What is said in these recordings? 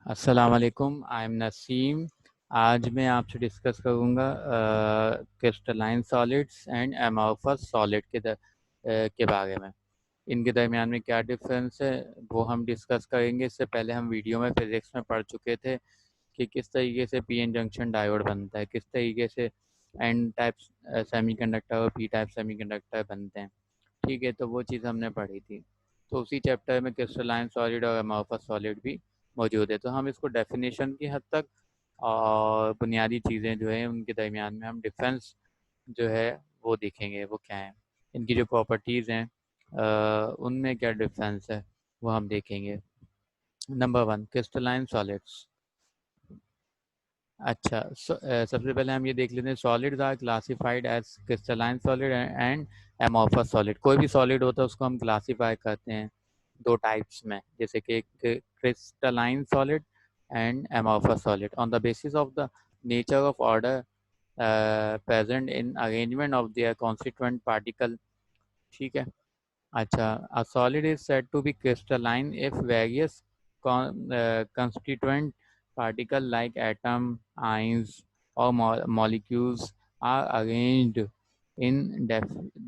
अस्सलाम वालेकुम, I am Naseem. आज मैं आपसे डिस्कस करूँगा crystalline solids and amorphous solid के बारे में। इनके दरमियान में क्या डिफरेंस है वो हम डिस्कस करेंगे। इससे पहले हम वीडियो में फिज़िक्स में पढ़ चुके थे कि किस तरीके से पी एन जंक्शन डायोड बनता है, किस तरीके से एन टाइप सेमीकंडक्टर और पी टाइप सेमीकंडक्टर बनते हैं। ठीक है, तो वो चीज़ हमने पढ़ी थी। तो उसी चैप्टर में क्रिस्टलाइन सॉलिड और अमॉर्फस सॉलिड भी मौजूद है। तो हम इसको डेफिनेशन की हद तक और बुनियादी चीज़ें जो है उनके दरमियान में हम डिफरेंस जो है वो देखेंगे, वो क्या है, इनकी जो प्रॉपर्टीज़ हैं उनमें क्या डिफरेंस है वो हम देखेंगे। Number 1, crystalline solids. अच्छा, सबसे पहले हम ये देख लेते हैं, solids are classified as crystalline solid and amorphous solid. कोई भी सॉलिड होता है उसको हम क्लासीफाई करते हैं दो टाइप्स में, जैसे कि crystalline solid and amorphous solid on the basis of the nature of order present in arrangement of their constituent particle. ठीक है। अच्छा, a solid is said to be crystalline if various constituent particles like atom, ions, or molecules are arranged in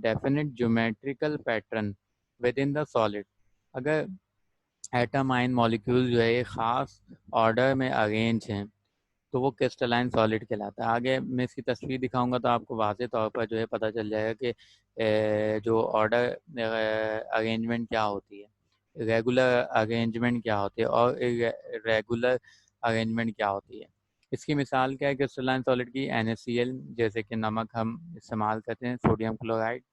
definite geometrical pattern within the solid. अगर atom ion molecule जो है ये ख़ास order में arrange हैं तो वो क्रिस्टलाइन सॉलिड कहलाता है। आगे मैं इसकी तस्वीर दिखाऊंगा तो आपको वाज़ेह तौर पर जो है पता चल जाएगा कि जो ऑर्डर अरेंजमेंट क्या होती है, रेगुलर अरेंजमेंट क्या होती है और रेगुलर अरेंजमेंट क्या होती है। इसकी मिसाल क्या है क्रिस्टलाइन सॉलिड की? NaCl, जैसे कि नमक हम इस्तेमाल करते हैं, सोडियम क्लोराइड।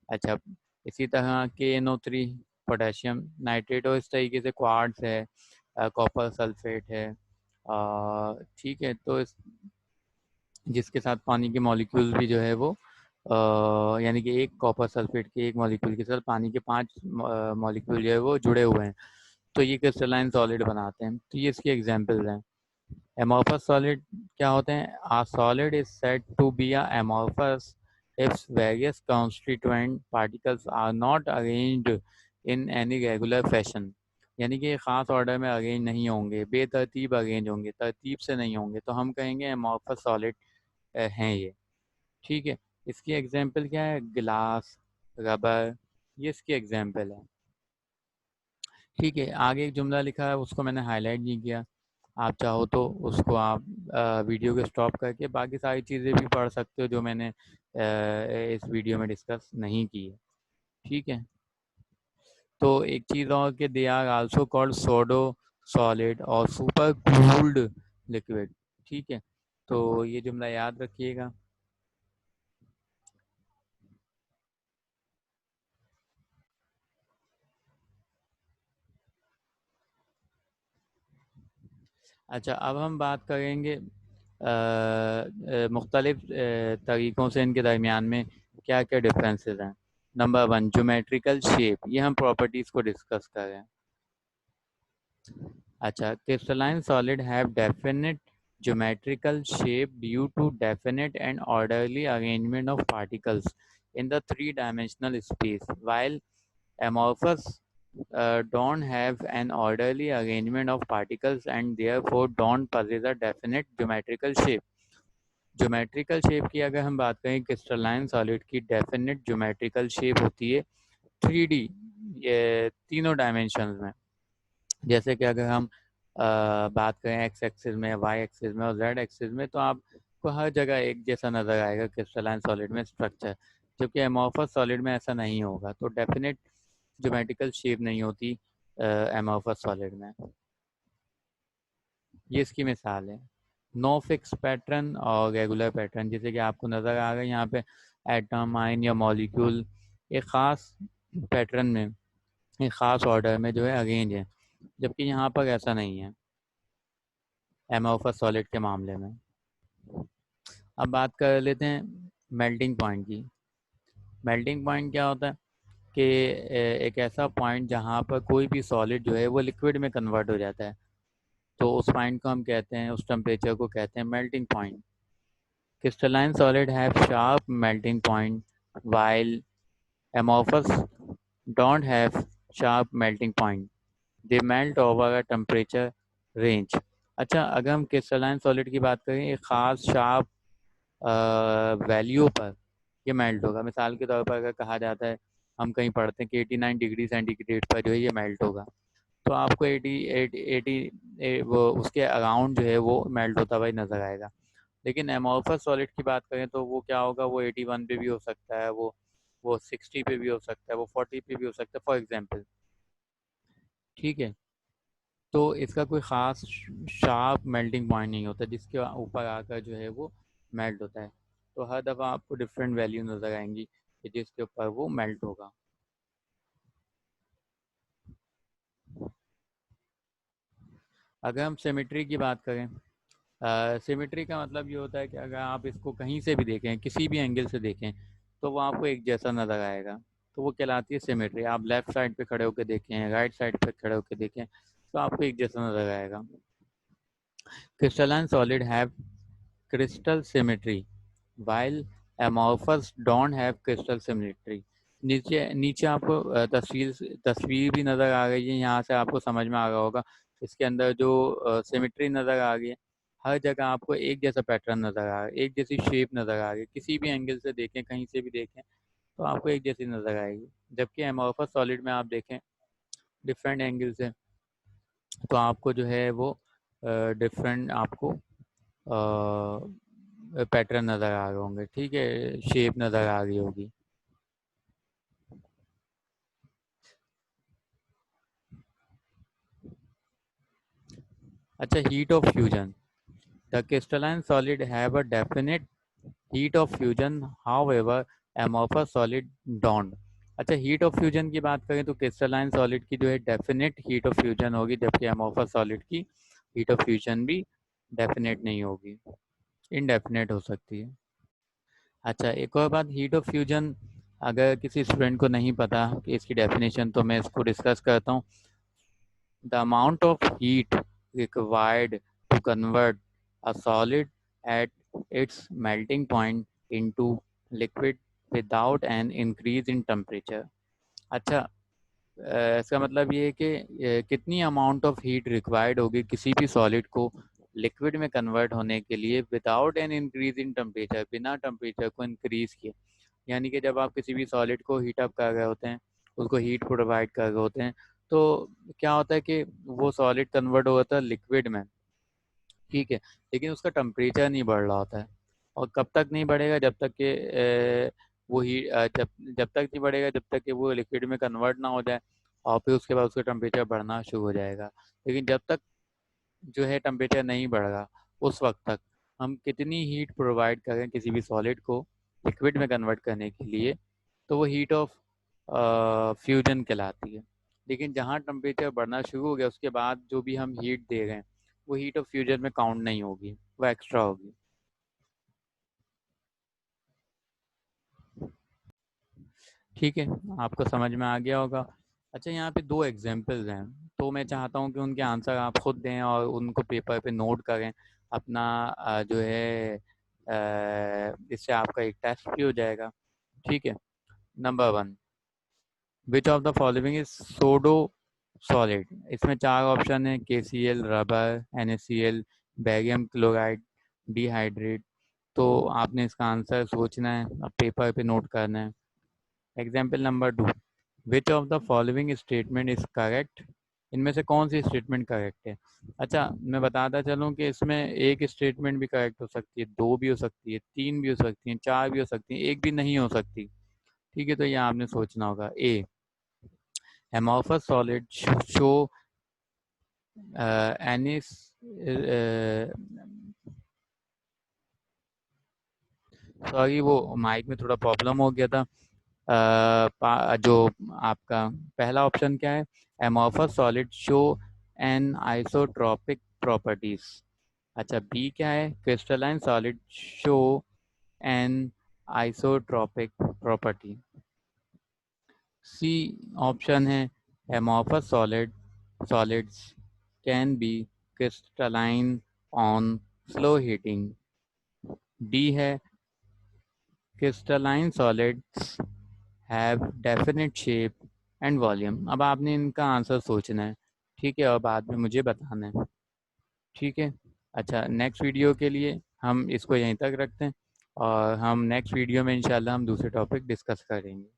अच्छा, इसी तरह KNO3, पोटेशियम नाइट्रेट, और इस तरीके से क्वार्ट्ज है, कॉपर सल्फेट है। ठीक है, तो जिसके साथ पानी के मॉलिक्यूल्स भी जो है वो यानी कि एक कॉपर सल्फेट के एक मॉलिक्यूल के साथ पानी के 5 मॉलिक्यूल जो है वो जुड़े हुए हैं, तो ये क्रिस्टलाइन सॉलिड बनाते हैं। तो ये इसकी एग्जांपल्स हैं। एमॉर्फस सॉलिड क्या होते हैं? A solid is said to be a amorphous if various constituent particles are not arranged in any regular fashion. यानी कि ख़ास ऑर्डर में अरेंज नहीं होंगे, बेतरतीब अरेंज होंगे, तरतीब से नहीं होंगे, तो हम कहेंगे एमॉर्फस सॉलिड हैं ये। ठीक है। इसकी एग्जांपल क्या है? ग्लास, रबर, ये इसकी एग्जांपल है। ठीक है, आगे एक जुमला लिखा है उसको मैंने हाईलाइट नहीं किया। आप चाहो तो उसको आप वीडियो को स्टॉप करके बाकी सारी चीज़ें भी पढ़ सकते हो जो मैंने इस वीडियो में डिस्कस नहीं की है। ठीक है। तो एक चीज़ और कि they are also called pseudo solid और सुपर कूल्ड लिक्विड। ठीक है, तो ये जुमला याद रखिएगा। अच्छा, अब हम बात करेंगे मुख्तलिफ तरीक़ों से इनके दरमियान में क्या क्या डिफरेंसेस हैं। Number 1, geometrical shape. ये हम प्रॉपर्टीज़ को डिस्कस कर रहे हैं। अच्छा, crystalline solid have definite geometrical shape due to definite and orderly arrangement of particles in the three-dimensional space, while amorphous don't have an orderly arrangement of particles and therefore don't possess a definite geometrical shape. Geometrical shape की अगर हम बात करें, crystalline solid की definite geometrical shape होती है 3D, ये तीनों डायमेंशंस में। जैसे कि अगर हम बात करें एक्स एक्सिस में, वाई एक्सिस में और जेड एक्सिस में, तो आपको हर जगह एक जैसा नज़र आएगा क्रिस्टलाइन सॉलिड में स्ट्रक्चर, जबकि एमॉर्फस सॉलिड में ऐसा नहीं होगा। तो डेफिनेट ज्योमेट्रिकल शेप नहीं होती एमॉर्फस सॉलिड में। ये इसकी मिसाल है। नो फिक्स पैटर्न और रेगुलर पैटर्न, जैसे कि आपको नज़र आ रहा है यहाँ पे एटम, आयन या मॉलिक्यूल एक ख़ास पैटर्न में, एक ख़ास ऑर्डर में जो है अरेंज है, जबकि यहाँ पर ऐसा नहीं है एमॉर्फस सॉलिड के मामले में। अब बात कर लेते हैं मेल्टिंग पॉइंट की। मेल्टिंग पॉइंट क्या होता है कि एक ऐसा पॉइंट जहाँ पर कोई भी सॉलिड जो है वो लिक्विड में कन्वर्ट हो जाता है, तो उस पॉइंट को हम कहते हैं, उस टेम्परेचर को कहते हैं melting point. Crystalline solid have sharp melting point while amorphous don't have sharp melting point. They melt over a temperature range. अच्छा, अगर हम क्रिस्टलाइन सॉलिड की बात करें, एक ख़ास शार्प वैल्यू पर ये मेल्ट होगा। मिसाल के तौर पर अगर कहा जाता है, हम कहीं पढ़ते हैं कि 89 डिग्री सेंटीग्रेड पर जो है ये मेल्ट होगा, तो आपको 80 वो उसके अराउंड जो है वो मेल्ट होता हुआ नज़र आएगा। लेकिन एमोर्फस सॉलिड की बात करें तो वो क्या होगा, वो 81 पे भी हो सकता है, वो 60 पे भी हो सकता है, वो 40 पे भी हो सकता है, फॉर एग्जांपल। ठीक है, तो इसका कोई ख़ास शार्प मेल्टिंग पॉइंट नहीं होता जिसके ऊपर आकर जो है वो मेल्ट होता है। तो हर दफ़ा आपको डिफरेंट वैल्यू नज़र आएंगी कि जिसके ऊपर वो मेल्ट होगा। अगर हम सिमेट्री की बात करें, सिमेट्री का मतलब ये होता है कि अगर आप इसको कहीं से भी देखें, किसी भी एंगल से देखें, तो वो आपको एक जैसा नज़र आएगा। तो वो कहलाती है सिमेट्री। आप लेफ़्ट साइड पे खड़े होकर देखें, राइट साइड पे खड़े होकर देखें, तो आपको एक जैसा नज़र आएगा। Crystalline solid have crystal symmetry while amorphous don't have crystal symmetry। नीचे नीचे आपको तस्वीर भी नज़र आ रही है, यहाँ से आपको समझ में आ रहा होगा। इसके अंदर जो सिमेट्री नज़र आ रही है, हर जगह आपको एक जैसा पैटर्न नज़र आ रहा है, एक जैसी शेप नज़र आ रही है। किसी भी एंगल से देखें, कहीं से भी देखें, तो आपको एक जैसी नज़र आएगी। जबकि एमोर्फस सॉलिड में आप देखें डिफरेंट एंगल से, तो आपको जो है वो डिफरेंट आपको पैटर्न नज़र आ रहे होंगे। ठीक है, शेप नज़र आ रही होगी। अच्छा, heat of fusion. The crystalline solid have a definite heat of fusion, however amorphous solid don't. अच्छा, हीट ऑफ फ्यूजन की बात करें तो क्रिस्टलाइन सॉलिड की जो है डेफिनेट हीट ऑफ फ्यूजन होगी, जबकि एमोर्फस सॉलिड की हीट ऑफ फ्यूजन भी डेफिनेट नहीं होगी, इनडेफिनेट हो सकती है। अच्छा, एक और बात, हीट ऑफ फ्यूजन अगर किसी स्टूडेंट को नहीं पता कि इसकी डेफिनेशन, तो मैं इसको डिस्कस करता हूँ। The amount of heat required to convert a solid at its melting point into liquid without an increase in temperature। अच्छा, इसका मतलब ये है कि कितनी अमाउंट ऑफ हीट रिक्वायर्ड होगी किसी भी सॉलिड को लिक्विड में कन्वर्ट होने के लिए without an increase in temperature, बिना टेम्परेचर को इंक्रीज किए। यानी कि जब आप किसी भी सॉलिड को हीट अप कर रहे होते हैं, उसको हीट प्रोवाइड कर रहे होते हैं, तो क्या होता है कि वो सॉलिड कन्वर्ट हो जाता है लिक्विड में। ठीक है, लेकिन उसका टेम्परेचर नहीं बढ़ रहा होता है। और कब तक नहीं बढ़ेगा, जब तक कि वो ही जब जब तक नहीं बढ़ेगा जब तक कि वो लिक्विड में कन्वर्ट ना हो जाए, और फिर उसके बाद उसका टेम्परेचर बढ़ना शुरू हो जाएगा। लेकिन जब तक जो है टेम्परेचर नहीं बढ़ रहा, उस वक्त तक हम कितनी हीट प्रोवाइड करें किसी भी सॉलिड को लिक्विड में कन्वर्ट करने के लिए, तो वो हीट ऑफ फ्यूजन कहलाती है। लेकिन जहाँ टेम्परेचर बढ़ना शुरू हो गया, उसके बाद जो भी हम हीट दे रहे हैं, वो हीट ऑफ फ्यूजन में काउंट नहीं होगी, वो एक्स्ट्रा होगी। ठीक है, आपको समझ में आ गया होगा। अच्छा, यहाँ पे दो एग्जांपल्स हैं, तो मैं चाहता हूँ कि उनके आंसर आप खुद दें और उनको पेपर पे नोट करें अपना। जो है इससे आपका एक टेस्ट भी हो जाएगा। ठीक है, number one, which of the following is pseudo solid. इसमें चार ऑप्शन है: KCl, rubber, NaCl, barium chloride, dihydrate. तो आपने इसका आंसर सोचना है, अब पेपर पे नोट करना है। Example number two, which of the following statement is correct. इनमें से कौन सी स्टेटमेंट करेक्ट है। अच्छा, मैं बताता चलूँ कि इसमें एक स्टेटमेंट भी करेक्ट हो सकती है, दो भी हो सकती है, तीन भी हो सकती है, चार भी हो सकती है, एक भी नहीं हो सकती। ठीक है, तो ये आपने सोचना होगा। ए, amorphous solid show anis sorry, वो माइक में थोड़ा प्रॉब्लम हो गया था। जो आपका पहला ऑप्शन क्या है, amorphous solid show an isotropic properties. अच्छा, बी क्या है, crystalline solid show an isotropic property. C option है, amorphous solids can be crystalline on slow heating। D है, crystalline solids have definite shape and volume। अब आपने इनका answer सोचना है, ठीक है, और बाद में मुझे बताना है। ठीक है। अच्छा, नेक्स्ट वीडियो के लिए हम इसको यहीं तक रखते हैं, और हम नेक्स्ट वीडियो में इंशाल्लाह हम दूसरे टॉपिक डिस्कस करेंगे।